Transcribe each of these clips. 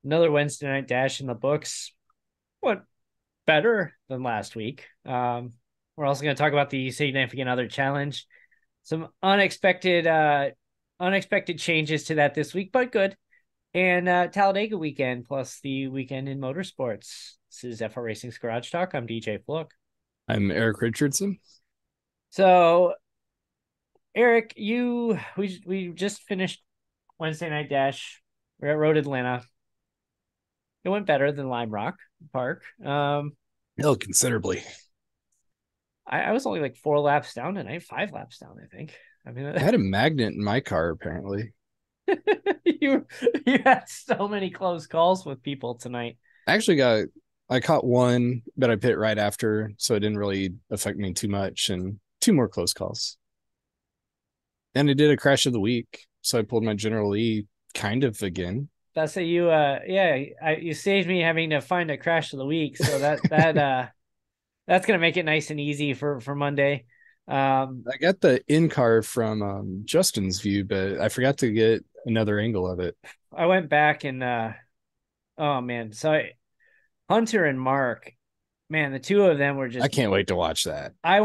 Another Wednesday night dash in the books. Went better than last week. We're also going to talk about the significant other challenge. Some unexpected changes to that this week, but good. And Talladega weekend plus the weekend in motorsports. This is FR Racing's Garage Talk. I'm DJ Flook. I'm Eric Richardson. So, Eric, we just finished Wednesday night dash. We're at Road Atlanta. It went better than Lime Rock Park. Oh, considerably. I was only like 4 laps down tonight, 5 laps down, I think. I mean, I had a magnet in my car, apparently. you you had so many close calls with people tonight. I caught one, but I pit right after, so it didn't really affect me too much, and two more close calls. And I did a crash of the week, so I pulled my General E kind of again. That's a you saved me having to find a crash of the week, so that's gonna make it nice and easy for Monday. I got the in car from Justin's view, but I forgot to get another angle of it. I went back and oh man, Hunter and Mark, man, the two of them were I just. can't wait to watch that. I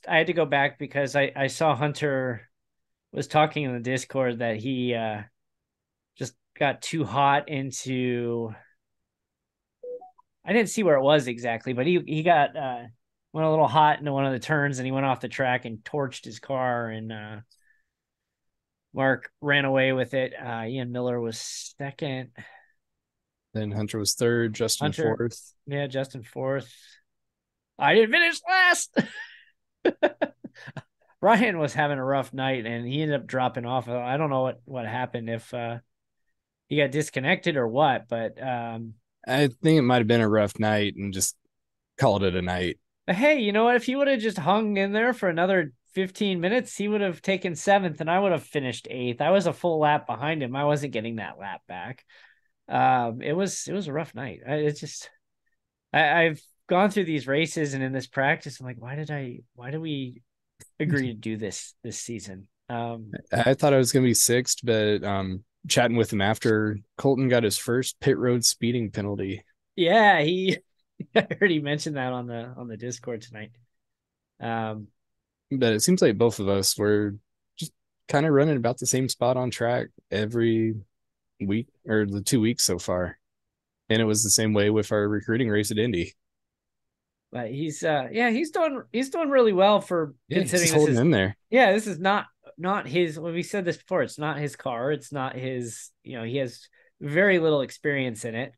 had to go back because I saw Hunter was talking in the Discord that he just got too hot into. I didn't see where it was exactly, but he got went a little hot into one of the turns and he went off the track and torched his car, and Mark ran away with it. Ian Miller was second. Then Hunter was third, Justin Hunter, fourth. yeah, Justin fourth. I didn't finish last. Ryan was having a rough night and he ended up dropping off. I don't know what happened, if he got disconnected or what, but I think it might have been a rough night and just called it a night. hey, you know what? If he would have just hung in there for another 15 minutes, he would have taken seventh and I would have finished eighth. I was a full lap behind him. I wasn't getting that lap back. It was a rough night. I've gone through these races and in this practice, I'm like, why did we agree to do this season? I thought I was going to be sixth, but chatting with him after, Colton got his first pit road speeding penalty. Yeah, I heard he mentioned that on the Discord tonight. But it seems like both of us were just kind of running about the same spot on track every week or the 2 weeks so far. And it was the same way with our recruiting race at Indy. But he's doing really well for Yeah, he's considering just this holding is. in there. Yeah, this is not his. When we said this before, it's not his car. It's not his. He has very little experience in it.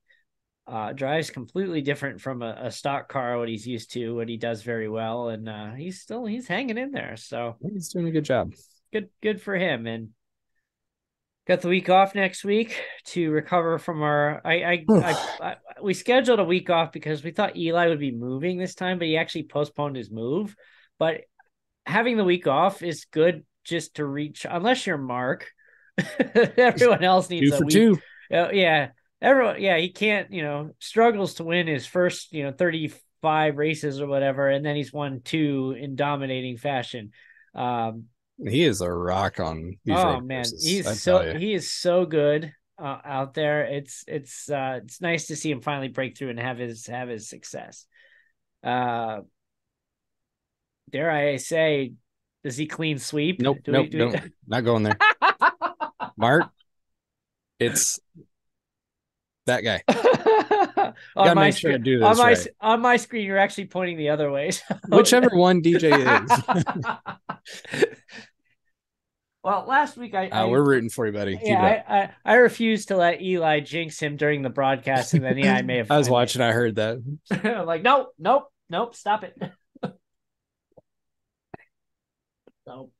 Drives completely different from a stock car, what he's used to, what he does very well, and he's hanging in there. So He's doing a good job. good for him. And got the week off next week to recover from our. We scheduled a week off because we thought Eli would be moving this time, but he actually postponed his move. But having the week off is good just to reach, unless you're Mark. Everyone else needs Two a for week. two. Yeah, everyone. Yeah, he can't. Struggles to win his first 35 races or whatever, and then he's won two in dominating fashion. He is a rock on these Oh road man, courses. I tell you. he is so good out there. It's nice to see him finally break through and have his success. Uh, dare I say, does he clean sweep? Nope, Do we nope, do don't. Not going there. Mark, it's that guy. on Gotta my make sure I screen? do this right. On my screen, you're actually pointing the other way. Whichever one DJ is. Well, last week We're rooting for you, buddy. Keep yeah, it up. I refused to let Eli jinx him during the broadcast, and then I may have. I was watching, I heard that. Like, nope, stop it. So,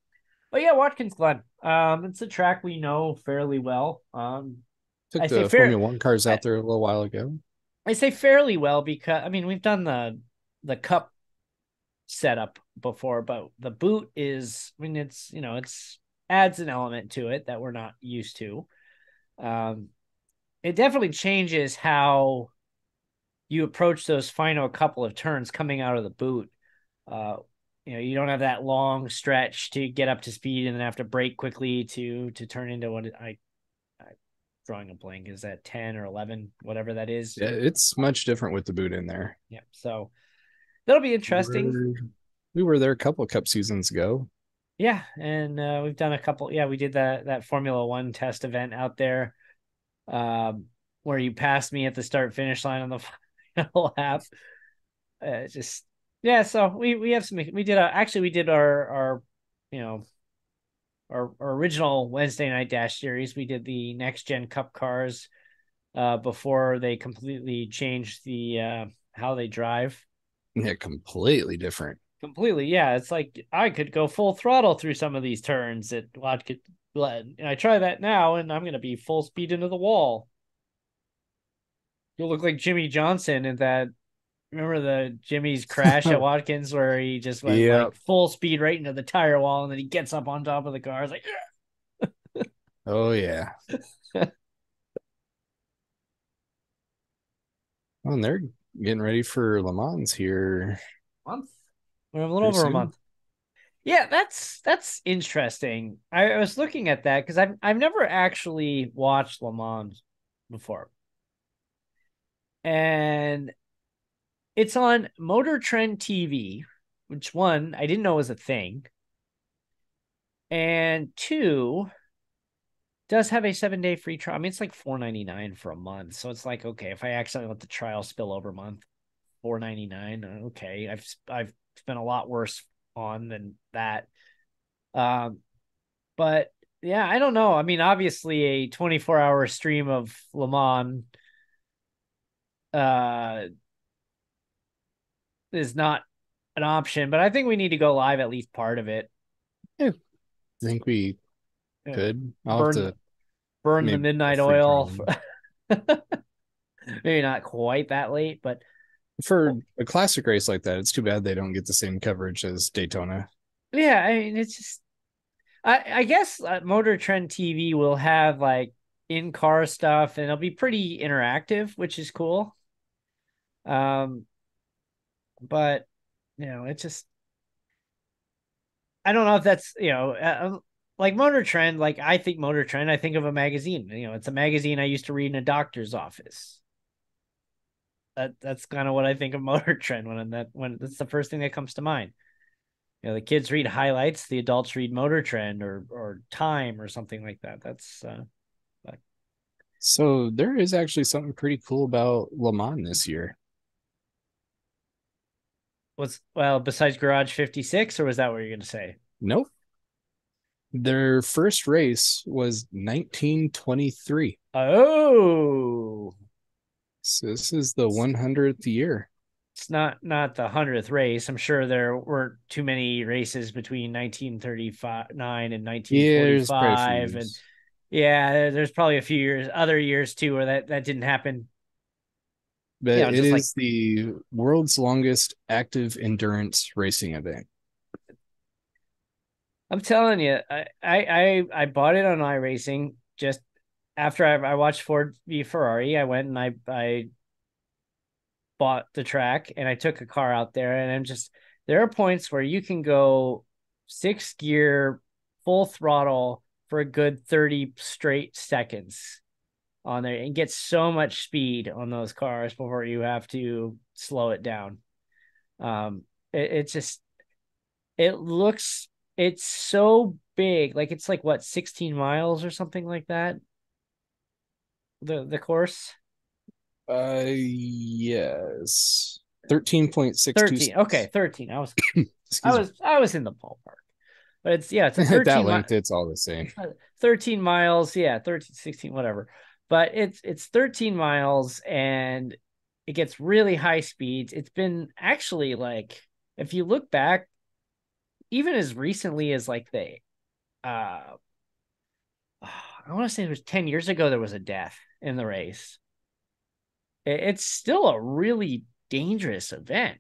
but yeah, Watkins Glen. It's a track we know fairly well. Took I say the fair. Formula One cars I, out there a little while ago. I say fairly well because I mean we've done the Cup setup before, but the boot is. I mean, it's adds an element to it that we're not used to. Um, it definitely changes how you approach those final couple of turns coming out of the boot. Uh, you don't have that long stretch to get up to speed and then have to brake quickly to turn into what I drawing a blank. Is that 10 or 11, whatever that is? Yeah, it's much different with the boot in there. Yeah. So that'll be We interesting. were, we were there a couple of cup seasons ago. Yeah. And we've done a couple. Yeah. We did that Formula One test event out there um, where you passed me at the start finish line on the final lap. Just, yeah. So we have some, we did our, you know, our original Wednesday night dash series. We did the next gen cup cars before they completely changed the how they drive. Yeah, completely different. Completely, yeah. It's like I could go full throttle through some of these turns at Watkin Glen. And I try that now, and I'm gonna be full speed into the wall. You'll look like Jimmy Johnson in that. Remember the Jimmy's crash at Watkins where he just went Yeah. like full speed right into the tire wall, and then he gets up on top of the car. It's like, Oh yeah. Oh, and they're getting ready for Le Mans here month. We're a little pretty over a soon. month. Yeah, that's interesting. I was looking at that because I've never actually watched Le Mans before, and it's on Motor Trend TV, which one I didn't know was a thing, and two does have a 7-day free trial. I mean, it's like $4.99 for a month, so it's like okay, if I accidentally let the trial spill over a month, $4.99. Okay, I've spent a lot worse on than that. Um, But yeah, I don't know. I mean, obviously a 24-hour stream of Le Mans uh is not an option, but I think we need to go live at least part of it. Yeah, I think we You know, could. I'll have burn to burn the maybe a midnight free oil. trial Maybe not quite that late, but for a classic race like that. It's too bad they don't get the same coverage as Daytona. yeah, I mean it's just I guess Motor Trend TV will have like in-car stuff and it'll be pretty interactive, which is cool. Um but it's just I don't know if that's like Motor Trend. Like I think Motor Trend, I think of a magazine. It's a magazine I used to read in a doctor's office. That's kind of what I think of Motor Trend when that's the first thing that comes to mind. The kids read highlights, the adults read Motor Trend or Time or something like that. That's like, So there is actually something pretty cool about Le Mans this year. what's well besides Garage 56, or was that what you're gonna say? Nope. Their first race was 1923. Oh, So this is the 100th year. it's not the 100th race. I'm sure there weren't too many races between 1939 and Yeah, there's probably a few 1945, and years. yeah, there's probably a few other years too, where that didn't happen. But it Just like is the world's longest active endurance racing event. I'm telling you, I bought it on iRacing just after I watched Ford v Ferrari. I went and I bought the track and I took a car out there, and there are points where you can go 6 gear full throttle for a good 30 straight seconds on there and get so much speed on those cars before you have to slow it down. It just it looks it's so big, like it's like what 16 miles or something like that. The course Yes. 13.626. 13. Okay, 13. Excuse me. I was in the ballpark, but it's a At that 13 length, it's all the same. 13 miles, yeah, 13, 16, whatever. But it's 13 miles and it gets really high speeds. It's been actually like, if you look back, even as recently as like uh I want to say it was 10 years ago, there was a death in the race. It's still a really dangerous event.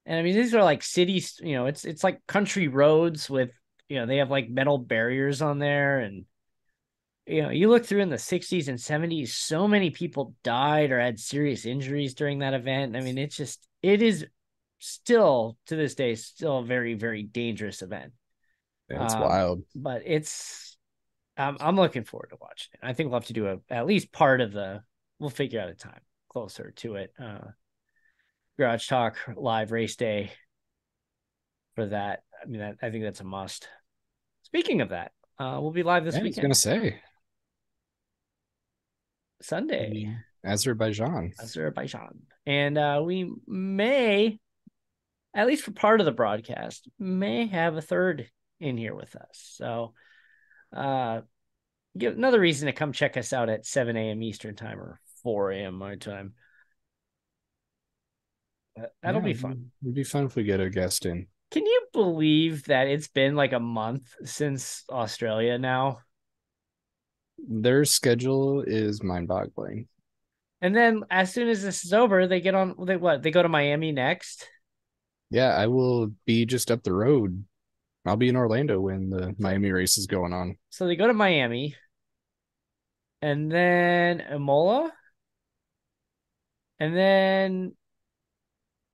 And I mean, these are like cities, it's like country roads with, they have like metal barriers on there. And, you look through in the 60s and 70s, so many people died or had serious injuries during that event. I mean, it is still to this day, still a very, very dangerous event. It's wild. But it's I'm looking forward to watching it. I think we'll have to do at least part of the. We'll figure out a time closer to it. Garage Talk live race day for that. I mean, I think that's a must. Speaking of that, we'll be live this Yeah, I was gonna weekend, say Sunday, the Azerbaijan. Azerbaijan, and we may, at least for part of the broadcast, may have a third in here with us. So, give another reason to come check us out at 7 a.m. Eastern time or 4 a.m. my time. That'll Yeah, be fun. it'd be fun if we get a guest in. Can you believe that it's been like a month since Australia now? Their schedule is mind-boggling. And then as soon as this is over, they get on. They go to Miami next. Yeah, I will be just up the road. I'll be in Orlando when the Miami race is going on. So they go to Miami, and then Imola, and then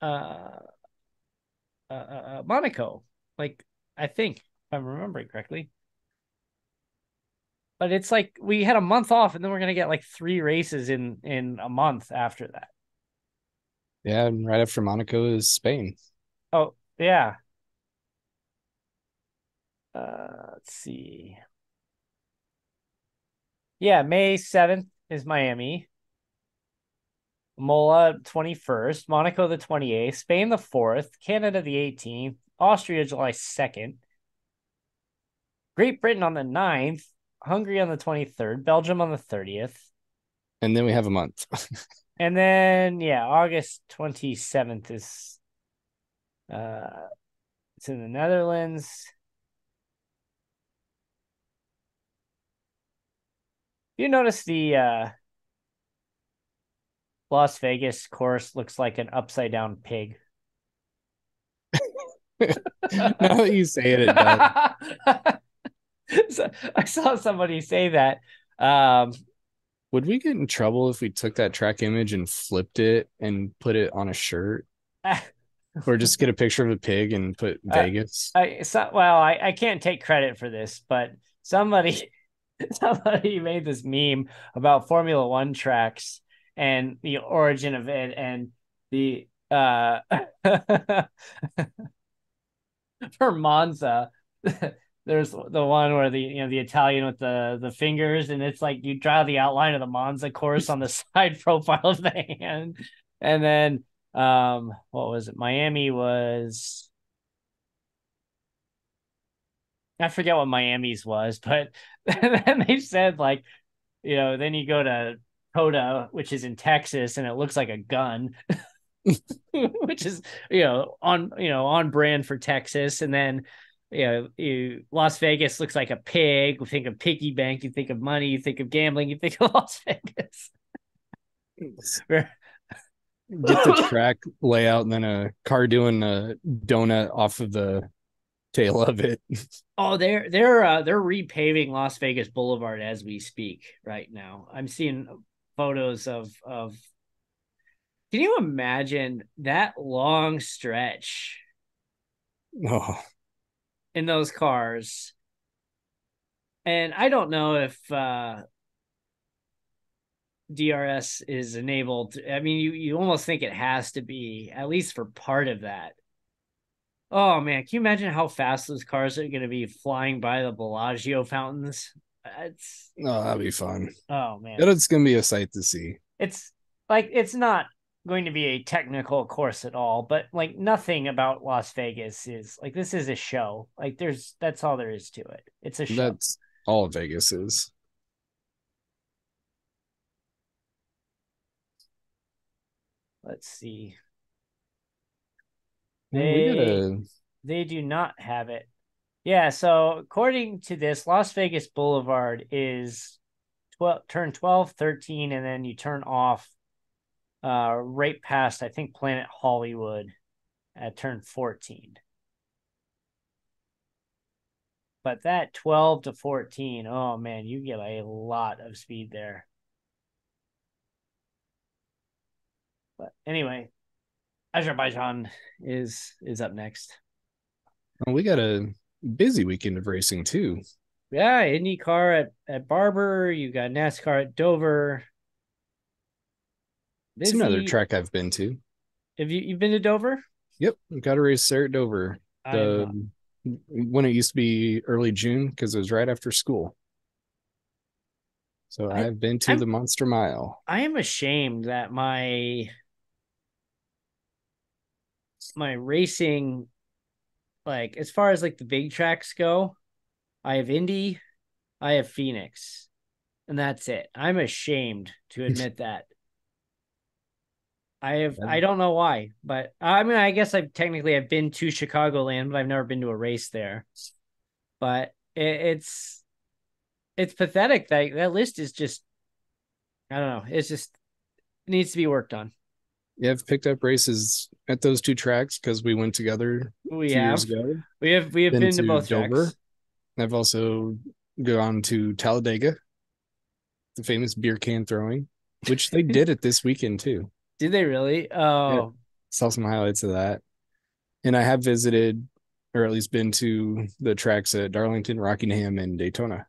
uh, Monaco. Like I think if I'm remembering correctly. But it's like we had a month off, and then we're gonna get like 3 races in a month after that. Yeah, and right after Monaco is Spain. Oh yeah. Let's see. Yeah, May 7th is Miami. Mola 21st, Monaco the 28th, Spain the 4th, Canada the 18th, Austria July 2nd, Great Britain on the 9th, Hungary on the 23rd, Belgium on the 30th. And then we have a month. And then yeah, August 27th is it's in the Netherlands. You notice the Las Vegas course looks like an upside down pig. Now that you say it, it does. So I saw somebody say that. Um, Would we get in trouble if we took that track image and flipped it and put it on a shirt? Or just get a picture of a pig and put Vegas? I can't take credit for this, but somebody somebody made this meme about Formula One tracks and the origin of it and the for Monza. There's the one where the Italian with the fingers, and it's like you draw the outline of the Monza course on the side profile of the hand. And then what was it? Miami was, I forget what Miami's was, but then they said like, then you go to Coda, which is in Texas, and it looks like a gun. Which is on brand for Texas. And then Las Vegas looks like a pig. You think of piggy bank, you think of money, you think of gambling, you think of Las Vegas. Get the track layout and then a car doing a donut off of the tail of it. Oh, they're repaving Las Vegas Boulevard as we speak right now. I'm seeing photos of can you imagine that long stretch Oh, in those cars? And I don't know if DRS is enabled. I mean, you almost think it has to be, at least for part of that. Oh man, can you imagine how fast those cars are going to be flying by the Bellagio fountains? It's that'd be fun. Oh man, It's gonna be a sight to see. it's like it's not going to be a technical course at all, but like nothing about Las Vegas is like this is a show. Like that's all there is to it. It's a show. That's all Vegas is. Let's see. Well, we They gotta. they do not have it. Yeah, so according to this, Las Vegas Boulevard is turn 12, 13, and then you turn off right past, I think, Planet Hollywood at turn 14. But that 12 to 14, oh man, you get a lot of speed there. But anyway, Azerbaijan is up next. Well, we got a busy weekend of racing too. Yeah, IndyCar at Barber. You got NASCAR at Dover. It's another Busy. track I've been to. Have you've been to Dover? Yep, got a race there at Dover. I have The not. when it used to be early June because it was right after school. So I I've been to I'm the Monster Mile. I am ashamed that my racing, like as far as like the big tracks go, I have Indy, I have Phoenix, and that's it. I'm ashamed to admit that. I don't know why, but I mean I guess I've been to Chicagoland, but I've never been to a race there. But it's pathetic that that list is just, I don't know. It's just, it needs to be worked on. Yeah, I've picked up races at those two tracks because we went together a We few years have ago. we have Been been to to both Dover. tracks. I've also gone to Talladega, the famous beer can throwing, which they did it this weekend too. Did they really? Yeah, Oh, saw some highlights of that. And I have visited, or at least been to the tracks at Darlington, Rockingham, and Daytona.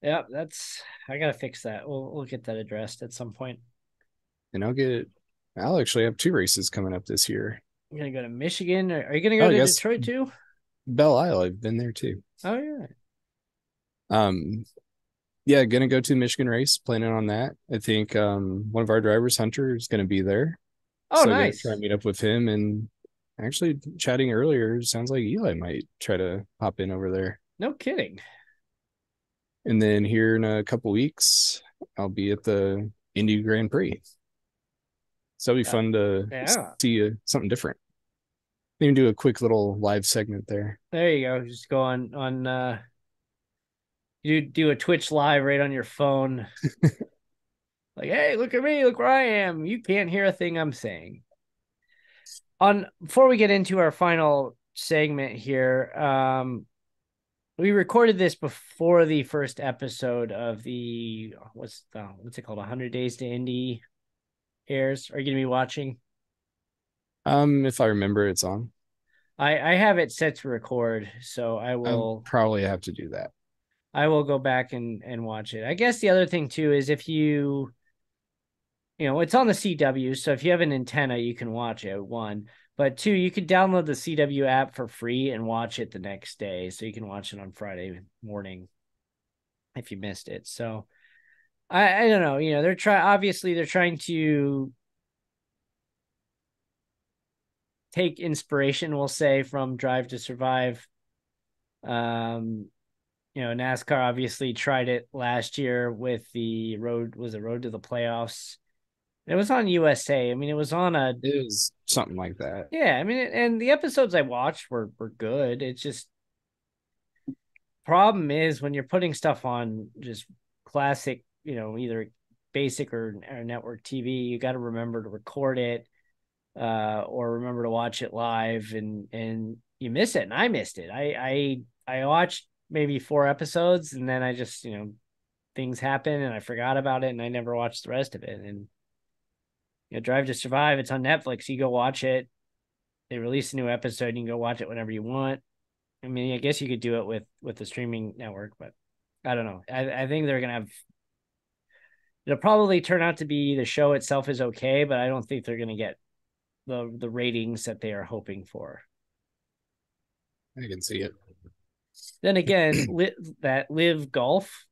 yeah. That's, I gotta fix that. We'll get that addressed at some point. And I'll actually have two races coming up this year. I'm gonna go to Michigan. Are you gonna Oh, go I to guess Detroit too? Belle Isle, I've been there too. Oh yeah. Um, yeah, gonna go to Michigan race, planning on that. I think one of our drivers, Hunter, is gonna be there. Oh, So gonna try and nice. meet up with him and actually chatting earlier, sounds like Eli might try to hop in over there. No kidding. And then here in a couple weeks, I'll be at the Indy Grand Prix. So it'll be Uh, fun to yeah. see something different. Even do a quick little live segment there. There you go. Just go on. You do a Twitch live right on your phone. Like, hey, look at me. Look where I am. You can't hear a thing I'm saying. On Before we get into our final segment here, we recorded this before the first episode of the what's it called, 100 Days to Indy airs. Are you gonna be watching? If I remember, it's on. I have it set to record, so I'll probably have to do that. I will go back and watch it. I guess the other thing too is if it's on the CW, so if you have an antenna, you can watch it. One, but two, you could download the CW app for free and watch it the next day, so you can watch it on Friday morning if you missed it. So I don't know. They're trying to take inspiration, we'll say, from Drive to Survive. Um, NASCAR obviously tried it last year with the road to the playoffs. It was on USA. I mean, it was on a, It is something like that. yeah. I mean, and the episodes I watched were good. It's just, problem is when you're putting stuff on just classic, either basic or network TV, you got to remember to record it, or remember to watch it live, and you miss it. And I missed it. I watched maybe 4 episodes, and then I just, things happen and I forgot about it, and I never watched the rest of it. And Drive to Survive, it's on Netflix. You go watch it. They release a new episode. You can go watch it whenever you want. I mean, I guess you could do it with the streaming network, but I don't know. I think they're gonna have. It'll probably turn out to be, the show itself is okay, but I don't think they're gonna get the ratings that they are hoping for. I can see it. Then again, that Live Golf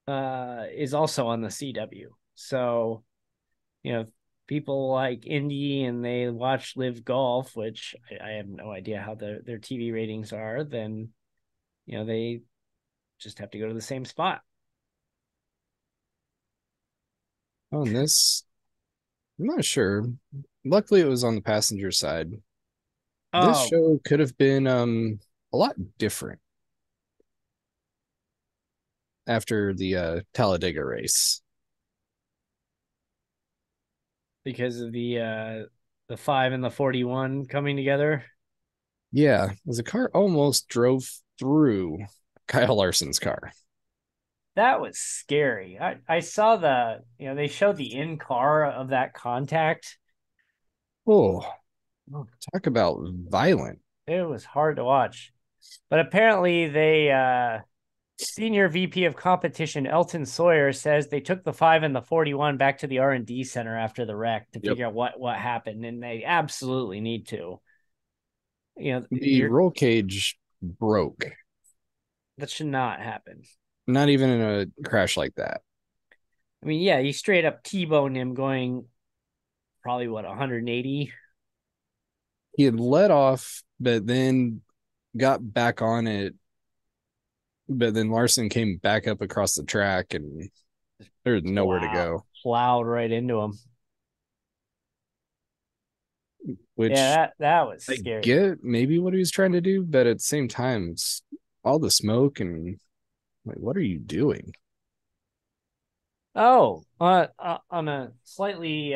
is also on the CW, so you know people like Indy and they watch Live Golf, which I have no idea how their TV ratings are. Then they just have to go to the same spot. On this, I'm not sure. Luckily, it was on the passenger side. This Oh, show could have been a lot different after the Talladega race. because of the 5 and the 41 coming together. Yeah, as a car almost drove through Kyle Larson's car. That was scary. I saw they showed the in car of that contact. Oh, talk about violent. It was hard to watch. But apparently they senior VP of competition Elton Sawyer says they took the 5 and the 41 back to the R&D center after the wreck to Yep. figure out what happened, and they absolutely need to. The roll cage broke. That should not happen. Not even in a crash like that. I mean, yeah, he straight up T-boned him going probably 180. He had let off, but then got back on it. But then Larson came back up across the track and there's nowhere to go. Plowed right into him. Which yeah, that was scary. I get maybe what he was trying to do, but at the same time, it's all the smoke and like, what are you doing? Oh, on a slightly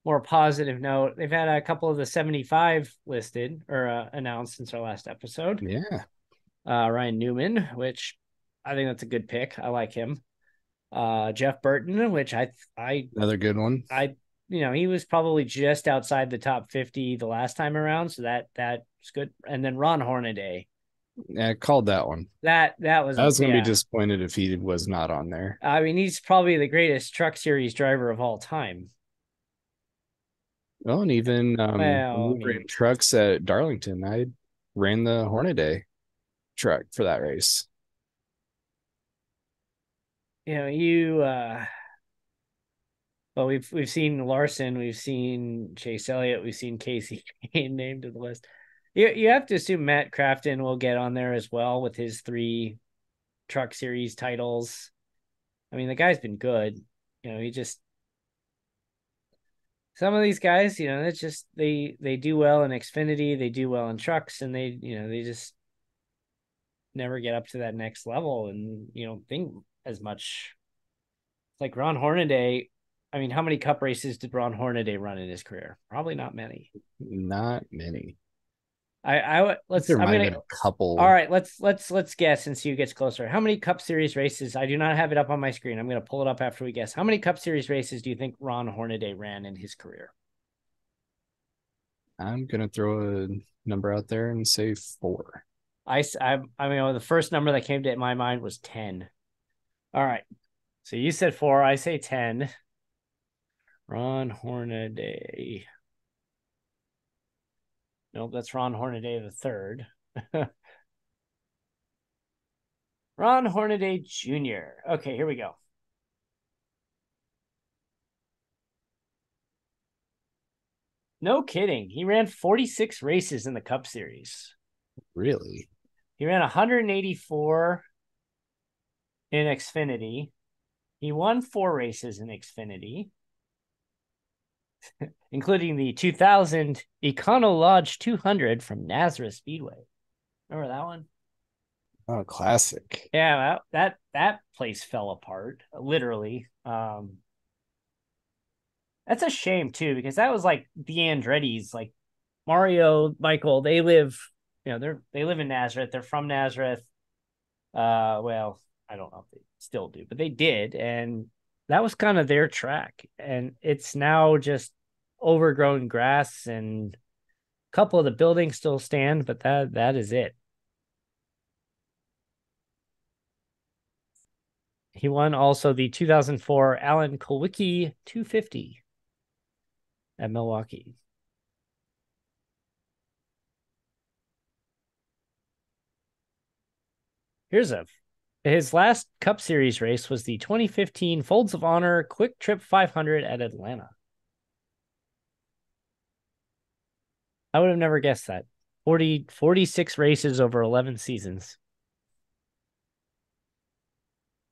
more positive note, they've had a couple of the 75 listed or announced since our last episode. Yeah. Ryan Newman, which I think that's a good pick. I like him. Jeff Burton, which I another good one. He was probably just outside the top 50 the last time around, so that's good. And then Ron Hornaday. Yeah, I called that one. I was gonna be disappointed if he was not on there. I mean, he's probably the greatest truck series driver of all time. Well, and even ran trucks at Darlington. I ran the Hornaday truck for that race. Well, we've seen Larson, we've seen Chase Elliott, we've seen Casey named to the list. You have to assume Matt Crafton will get on there as well with his 3 truck series titles. I mean, the guy's been good. He just some of these guys, it's just they do well in Xfinity, they do well in trucks, and they just never get up to that next level, and think as much. Like Ron Hornaday. I mean, how many cup races did Ron Hornaday run in his career? Probably not many. Not many. Let's. There might have been a couple. All right, let's guess and see who gets closer. How many Cup Series races? I do not have it up on my screen. I'm going to pull it up after we guess. How many Cup Series races do you think Ron Hornaday ran in his career? I'm going to throw a number out there and say 4. I mean, the first number that came to my mind was 10. All right, so you said 4. I say 10. Ron Hornaday. Nope, that's Ron Hornaday the third. Ron Hornaday Jr. Okay, here we go. No kidding. He ran 46 races in the Cup Series. Really? He ran 184 in Xfinity. He won 4 races in Xfinity, including the 2000 Econo Lodge 200 from Nazareth Speedway. Remember that one? Oh, classic. Yeah, that place fell apart, literally. That's a shame too, because that was like the Andretti's, like Mario, Michael. They live, they live in Nazareth. They're from Nazareth. Well, I don't know if they still do, but they did, and that was kind of their track, and it's now just overgrown grass, and a couple of the buildings still stand, but that is it. He won also the 2004 Alan Kulwicki 250 at Milwaukee. His last Cup Series race was the 2015 Folds of Honor Quick Trip 500 at Atlanta. I would have never guessed that. 46 races over 11 seasons.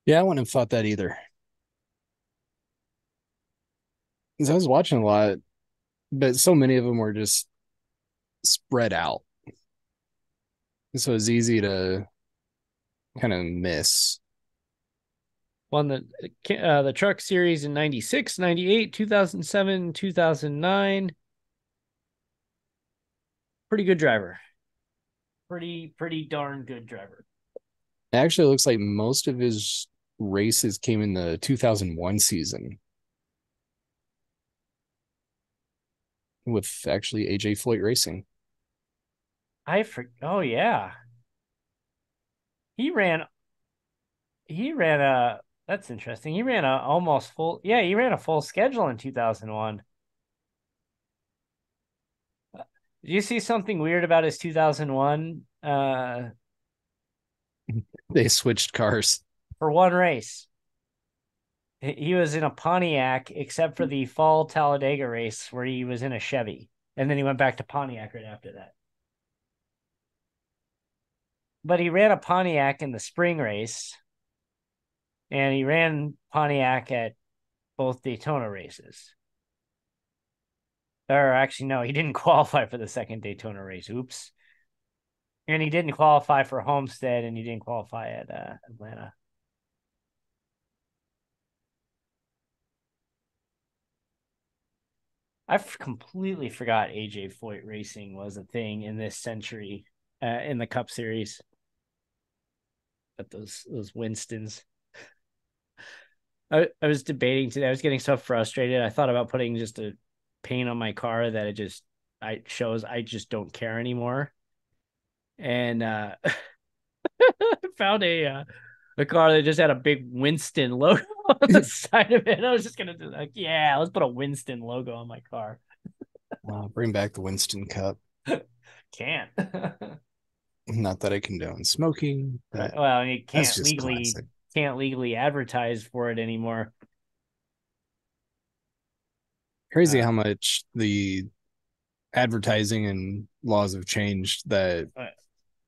Yeah, I wouldn't have thought that either. Because I was watching a lot, but so many of them were just spread out. So it's easy to kind of miss. Won the Truck Series in 96, 98, 2007, 2009. Pretty good driver. Pretty darn good driver. It actually looks like most of his races came in the 2001 season with actually AJ Foyt Racing. Oh yeah, he ran. He ran a. That's interesting. He ran a almost full. Yeah, he ran a full schedule in 2001. Did you see something weird about his 2001? They switched cars. For one race, he was in a Pontiac, except for the fall Talladega race where he was in a Chevy, and then he went back to Pontiac right after that. But he ran a Pontiac in the spring race, and he ran Pontiac at both Daytona races. Or actually, no, he didn't qualify for the second Daytona race. Oops. And he didn't qualify for Homestead, and he didn't qualify at Atlanta. I completely forgot AJ Foyt racing was a thing in this century in the Cup Series. But those Winstons. I was debating today. I was getting so frustrated. I thought about putting just a paint on my car that it shows I just don't care anymore. And found a car that just had a big Winston logo on the side of it. I was just gonna do like, yeah, let's put a Winston logo on my car. Bring back the Winston Cup. Can't. Not that I condone smoking, but well, you that's just classic. can't legally advertise for it anymore. Crazy how much the advertising and laws have changed that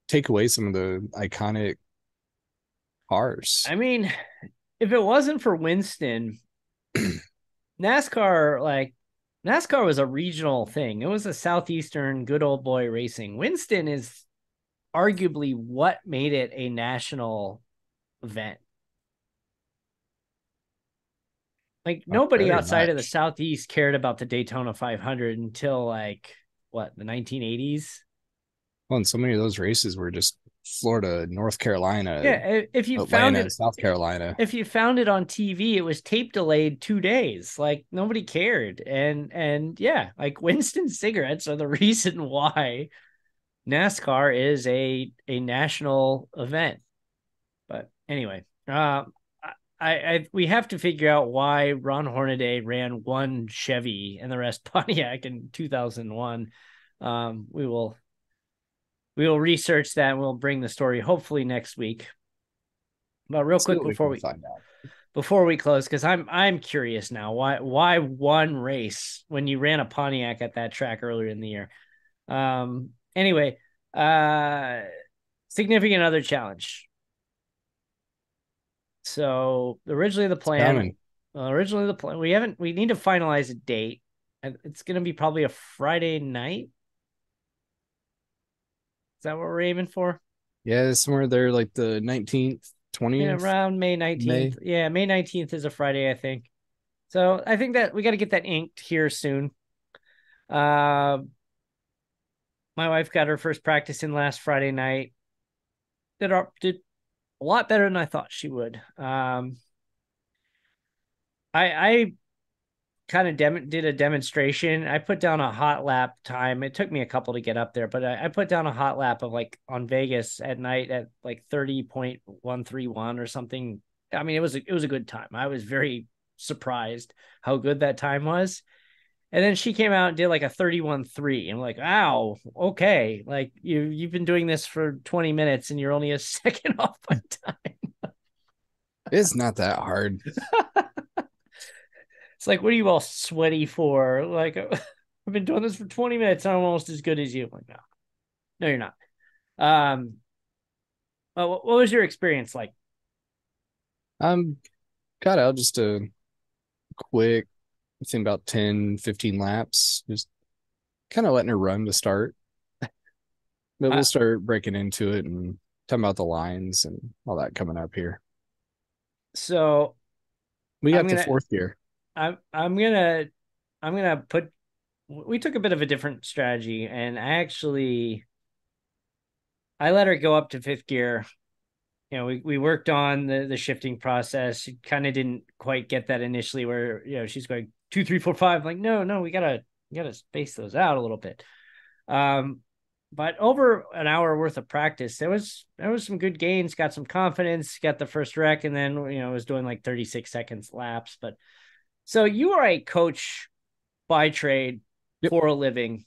take away some of the iconic cars. I mean, if it wasn't for Winston, NASCAR was a regional thing. It was a southeastern good old boy racing. Winston is arguably what made it a national event. Like nobody Very outside of the much. Southeast cared about the Daytona 500 until like what, the 1980s. Well, and so many of those races were just Florida, North Carolina, Yeah, if you found Atlanta, it, South Carolina. if you found it on TV, it was tape delayed 2 days. Like nobody cared, and yeah, like Winston cigarettes are the reason why NASCAR is a national event. But anyway, we have to figure out why Ron Hornaday ran one Chevy and the rest Pontiac in 2001. We will research that and we'll bring the story hopefully next week. But real quick before we close, because I'm curious now, why one race when you ran a Pontiac at that track earlier in the year? Anyway, significant other challenge. So originally the plan we need to finalize a date. It's going to be probably a Friday night. Is that what we're aiming for? Yeah, somewhere there, like the 19th, 20th. Yeah, around May 19th. Yeah, May 19th is a Friday, I think. So I think that we got to get that inked here soon. My wife got her first practice in last Friday night. Did a lot better than I thought she would. I kind of did a demonstration. I put down a hot lap time. It took me a couple to get up there, but I put down a hot lap of like on Vegas at night at like 30.131 or something. I mean, it was a good time. I was very surprised how good that time was. And then she came out and did like a 31.3. I'm like, wow, okay. Like you've been doing this for 20 minutes and you're only a second off my time. It's not that hard. It's like, what are you all sweaty for? Like, I've been doing this for 20 minutes. I'm almost as good as you. I'm like, no, you're not. What was your experience like? Got out just a quick, I think about 10, 15 laps, just kind of letting her run to start. But we'll start breaking into it and talking about the lines and all that coming up here. So we got the fourth gear. I'm gonna put. We took a bit of a different strategy, and I let her go up to fifth gear. You know, we worked on the shifting process. She kind of didn't quite get that initially, where she's going 2, 3, 4, 5. Like, no, we gotta space those out a little bit. but over an hour worth of practice, there was some good gains, got some confidence, got the first wreck, and then was doing like 36 seconds laps. But so you are a coach by trade Yep. for a living.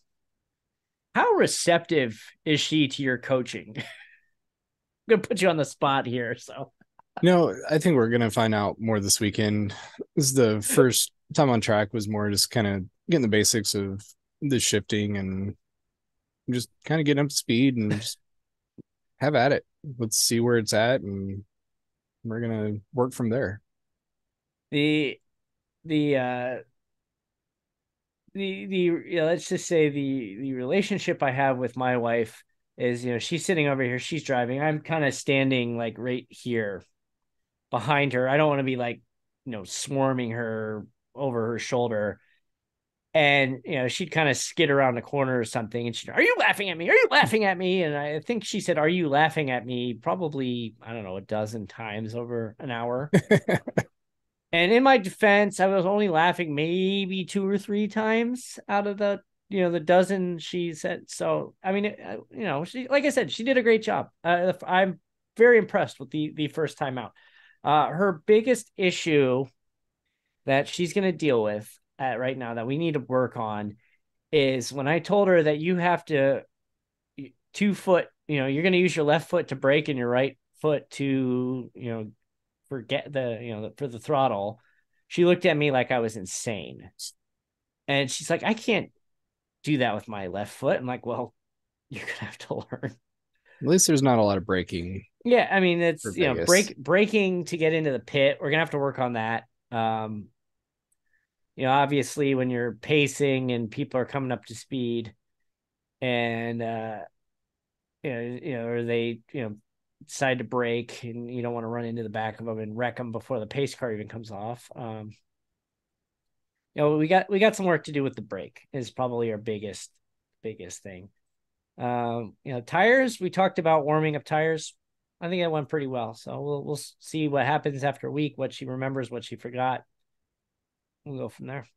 How receptive is she to your coaching? I'm gonna put you on the spot here. So I think we're gonna find out more this weekend. This is the first time on track, was more just kind of getting the basics of the shifting and just kind of getting up to speed and just have at it. Let's see where it's at, and we're gonna work from there. the the uh let's just say the relationship I have with my wife is, she's sitting over here, she's driving, I'm kind of standing like right here behind her. I don't want to be like, swarming her over her shoulder. And she'd kind of skid around the corner or something, and she'd, "Are you laughing at me? Are you laughing at me?" And I think she said, "Are you laughing at me?" probably, I don't know, a dozen times over an hour. And in my defense, I was only laughing maybe two or three times out of the dozen she said. So I mean, she, like I said, she did a great job. I'm very impressed with the first time out. Her biggest issue that she's going to deal with right now, that we need to work on, is when I told her that you have to 2 foot, you're going to use your left foot to brake and your right foot to, forget for the throttle. She looked at me like I was insane. And she's like, "I can't do that with my left foot." I'm like, "Well, you're going to have to learn." At least there's not a lot of braking Yeah. I mean, for it's, Vegas. braking to get into the pit. We're going to have to work on that. Obviously when you're pacing and people are coming up to speed, and, or they, decide to brake, and you don't want to run into the back of them and wreck them before the pace car even comes off. We got some work to do with the brake, is probably our biggest thing. Tires, we talked about warming up tires. I think that went pretty well. So we'll see what happens after a week, what she remembers, what she forgot. We'll go from there.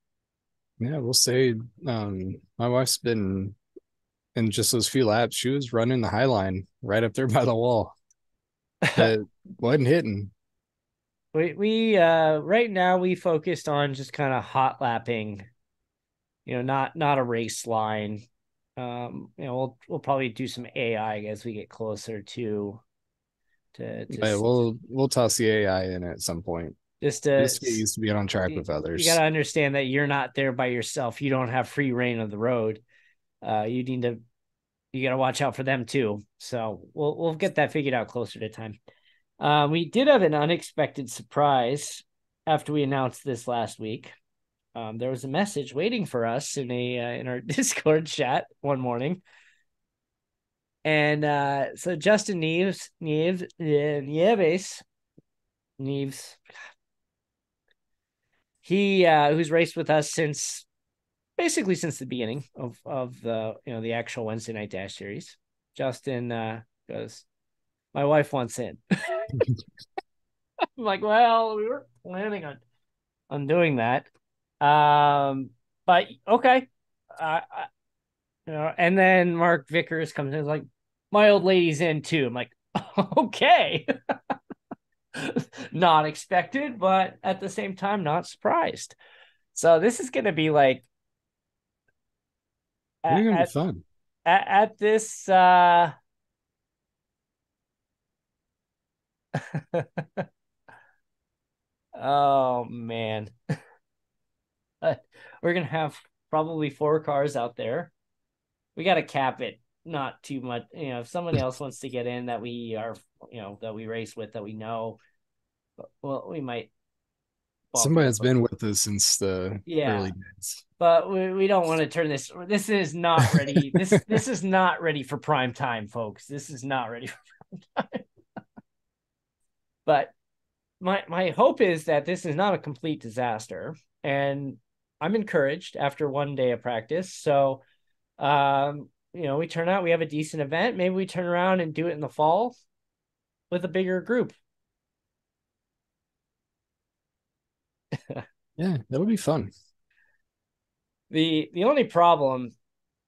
Yeah, we'll say my wife's been in just those few laps, she was running the high line right up there by the wall that wasn't hitting. We right now we focused on just kind of hot lapping, not a race line. We'll probably do some AI as we get closer to But we'll toss the AI in at some point just to, just to get used to being on track with you got to others. understand that you're not there by yourself. You don't have free reign of the road. You got to watch out for them too. So we'll get that figured out closer to time. We did have an unexpected surprise after we announced this last week. There was a message waiting for us in our Discord chat one morning, and so Justin Neves, he who's raced with us basically since the beginning of the actual Wednesday Night Dash series. Justin goes, "My wife wants in." I'm like, "Well, we were planning on doing that, but okay." And then Mark Vickers comes in, like, "My old lady's in too." I'm like, "Okay." Not expected, but at the same time, not surprised. So this is going to be like I think at it'll be at, fun. at this oh man. We're going to have probably 4 cars out there. We got to cap it not too much. If somebody else wants to get in that we are, that we race with, that we know, well, we might bump it Somebody up has been with us since the Yeah, early days. but we don't want to turn this. This is not ready. This is not ready for prime time, folks. This is not ready for prime time. But my hope is that this is not a complete disaster, and I'm encouraged after one day of practice. So, we turn out, we have a decent event. Maybe we turn around and do it in the fall with a bigger group. Yeah, that'll be fun. The only problem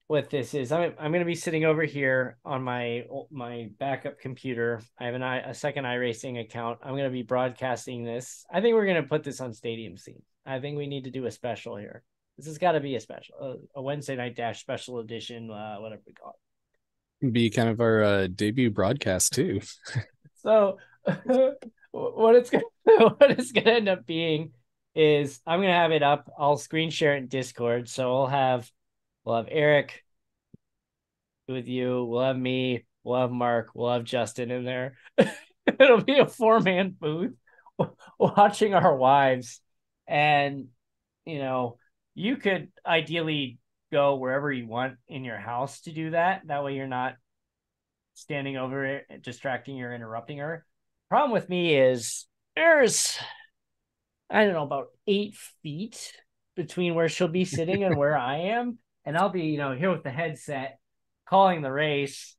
what this is. I'm going to be sitting over here on my backup computer. I have a second iRacing account. I'm going to be broadcasting this. I think we're going to put this on Stadium Scene. I think we need to do a special here. This has got to be a special, a Wednesday night dash special edition, whatever we call It'd be kind of our debut broadcast too. it. So, what it's gonna what it's gonna end up being is I'm gonna have it up. I'll screen share it in Discord. So we'll have Eric with you. We'll have me. We'll have Mark. We'll have Justin in there. It'll be a 4-man booth watching our wives. And, you know, you could ideally go wherever you want in your house to do that. That way you're not standing over it, distracting her, interrupting her. Problem with me is there's, I don't know, about 8 feet between where she'll be sitting and where I am. And I'll be, here with the headset calling the race.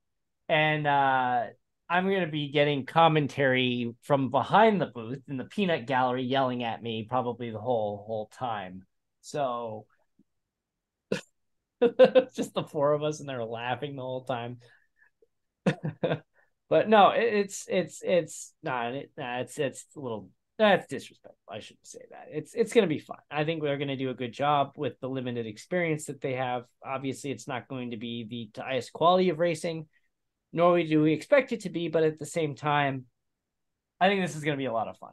And I'm going to be getting commentary from behind the booth in the peanut gallery yelling at me probably the whole time. So just the four of us and they're laughing the whole time. But no, it's not it's a little, that's disrespectful. I shouldn't say that. It's going to be fun. I think we're going to do a good job with the limited experience that they have. Obviously, it's not going to be the highest quality of racing, nor do we expect it to be. But at the same time, I think this is going to be a lot of fun.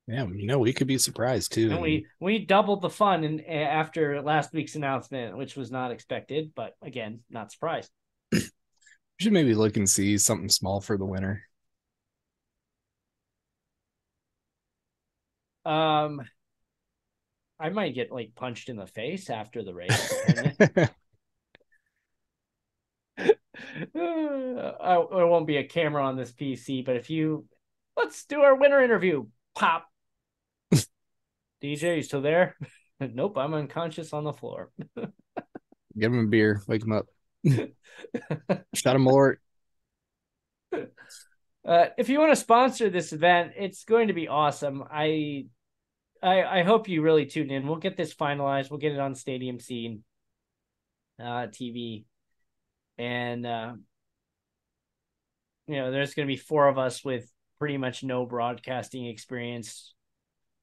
Yeah, we could be surprised too. And we doubled the fun after last week's announcement, which was not expected, but again, not surprised. We should maybe look and see something small for the winner. I might get like punched in the face after the race. There won't be a camera on this PC, but let's do our winner interview. Pop. DJ, you still there? Nope, I'm unconscious on the floor. Give him a beer, wake him up. Shot him alert. If you want to sponsor this event, it's going to be awesome. I hope you really tune in. We'll get this finalized. We'll get it on Stadium Scene TV. And, there's going to be 4 of us with pretty much no broadcasting experience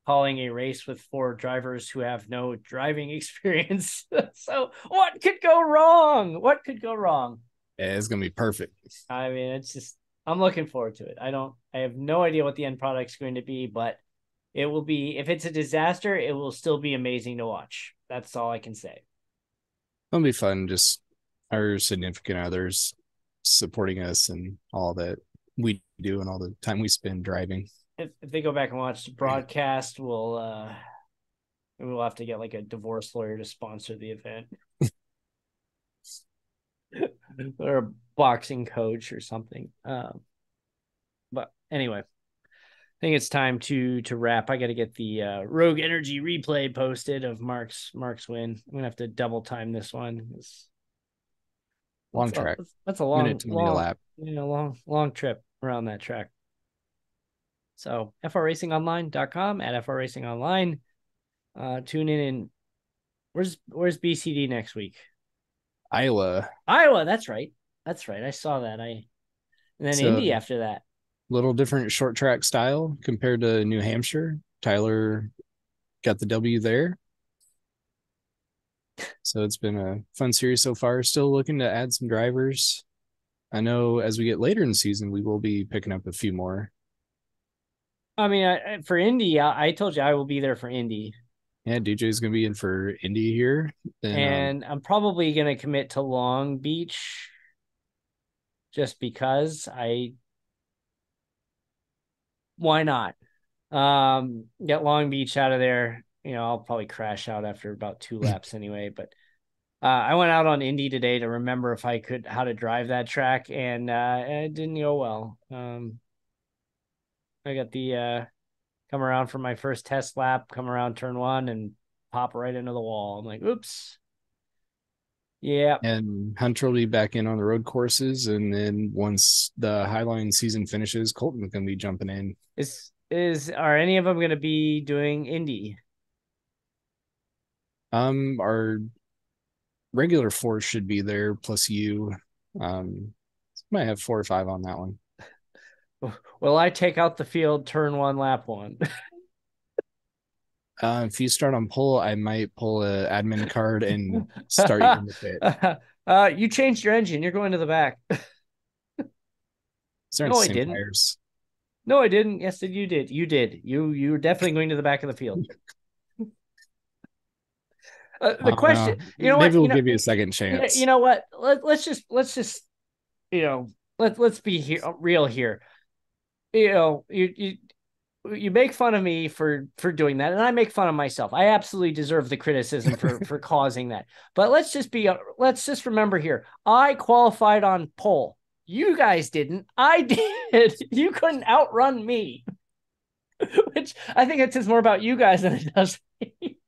calling a race with 4 drivers who have no driving experience. So what could go wrong? What could go wrong? Yeah, it's going to be perfect. I mean, it's just, I'm looking forward to it. I have no idea what the end product's going to be, but it will be, if it's a disaster, it will still be amazing to watch. That's all I can say. It'll be fun. Just our significant others supporting us and all that we do and all the time we spend driving. If they go back and watch the broadcast, we'll have to get like a divorce lawyer to sponsor the event. Or a boxing coach or something. But anyway, I think it's time to wrap. I got to get the Rogue Energy replay posted of Mark's win. I'm gonna have to double time this one. Long track. That's a long lap. Long trip around that track. So frracingonline.com at frracingonline. Tune in and where's BCD next week? Iowa. That's right. I saw that. And then Indy after that. Little different short track style compared to New Hampshire. Tyler got the W there. So it's been a fun series so far. Still looking to add some drivers. I know as we get later in the season, we will be picking up a few more. I mean, for Indy, I told you I will be there for Indy. Yeah, DJ's going to be in for Indy here. And I'm probably going to commit to Long Beach just because why not? Get Long Beach out of there. I'll probably crash out after about 2 laps anyway, but I went out on Indy today to remember how to drive that track, and it didn't go well. I got the come around for my first test lap, come around turn 1 and pop right into the wall. I'm like, oops. Yeah. And Hunter will be back in on the road courses, and then once the Highline season finishes, Colton's going to be jumping in. Are any of them going to be doing Indy? Our regular four should be there plus you. Might have 4 or 5 on that one. Will I take out the field, turn one, lap one? If you start on pole, I might pull a admin card and start you in the pit. You changed your engine. You're going to the back. These aren't No, the I same didn't. tires. No, I didn't. Yes, you did. You did. You were definitely going to the back of the field. The I don't question, know. Maybe we'll give you a second you chance. know what? Let's just let's be here real here. You make fun of me for doing that, and I make fun of myself. I absolutely deserve the criticism for causing that. But let's just remember here. I qualified on pole. You guys didn't. I did. You couldn't outrun me, which I think it says more about you guys than it does me.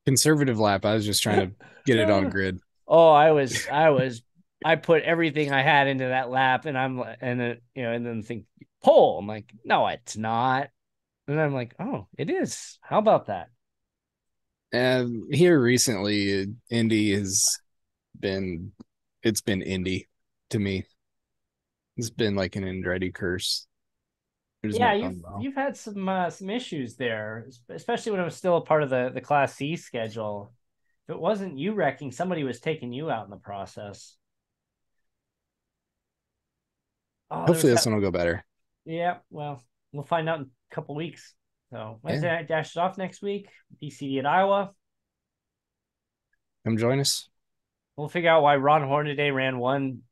Conservative lap. I was just trying to get it on grid. Oh, I put everything I had into that lap, and then think pole. I'm like, no, it's not. And I'm like, oh, it is. How about that? And here recently, Indy has been, it's been Indy to me. It's been like an Andretti curse. It's Yeah, not you've going well. you've had some issues there, especially when it was still a part of the Class C schedule. If it wasn't you wrecking, somebody was taking you out in the process. Oh, there was Hopefully this that. one will go better. Yeah, well, we'll find out in a couple weeks. So Yeah, Wednesday night dashes off next week. DCD at Iowa. come join us. We'll figure out why Ron Hornaday ran one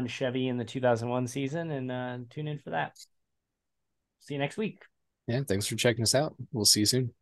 Chevy in the 2001 season, and tune in for that. See you next week. Yeah, thanks for checking us out. We'll see you soon.